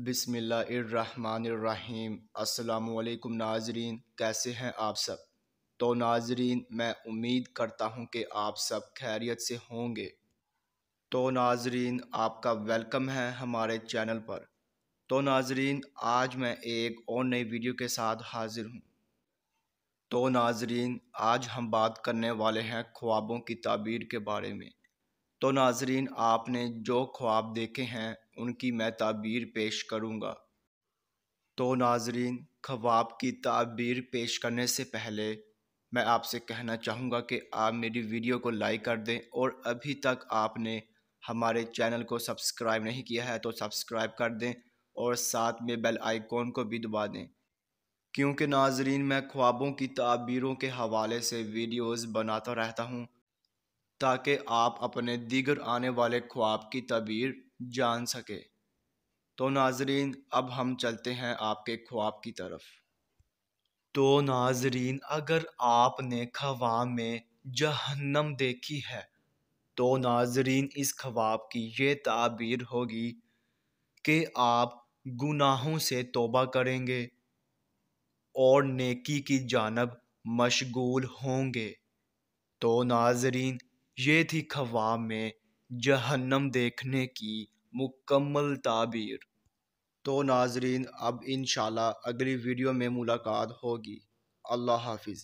بسم اللہ الرحمن الرحیم۔ السلام علیکم ناظرین، کیسے ہیں آپ سب؟ تو ناظرین، میں امید کرتا ہوں کہ آپ سب خیریت سے ہوں گے۔ تو ناظرین، آپ کا ویلکم ہے ہمارے چینل پر۔ تو ناظرین، آج میں ایک اور نئی ویڈیو کے ساتھ حاضر ہوں۔ تو ناظرین، آج ہم بات کرنے والے ہیں خوابوں کی تعبیر کے بارے میں۔ تو ناظرین، آپ نے جو خواب دیکھے ہیں ان کی میں تعبیر پیش کروں گا۔ تو ناظرین، خواب کی تعبیر پیش کرنے سے پہلے میں آپ سے کہنا چاہوں گا کہ آپ میری ویڈیو کو لائک کر دیں، اور ابھی تک آپ نے ہمارے چینل کو سبسکرائب نہیں کیا ہے تو سبسکرائب کر دیں، اور ساتھ میں بیل آئیکن کو بھی دبا دیں، کیونکہ ناظرین میں خوابوں کی تعبیروں کے حوالے سے ویڈیوز بناتا رہتا ہوں تاکہ آپ اپنے دیگر آنے والے خواب کی تعبیر جان سکے۔ تو ناظرین، اب ہم چلتے ہیں آپ کے خواب کی طرف۔ تو ناظرین، اگر آپ نے خواب میں جہنم دیکھی ہے تو ناظرین اس خواب کی یہ تعبیر ہوگی کہ آپ گناہوں سے توبہ کریں گے اور نیکی کی جانب مشغول ہوں گے۔ تو ناظرین، یہ تھی خواب میں جہنم دیکھنے کی مکمل تعبیر۔ تو ناظرین، اب انشاءاللہ اگلی ویڈیو میں ملاقات ہوگی۔ اللہ حافظ۔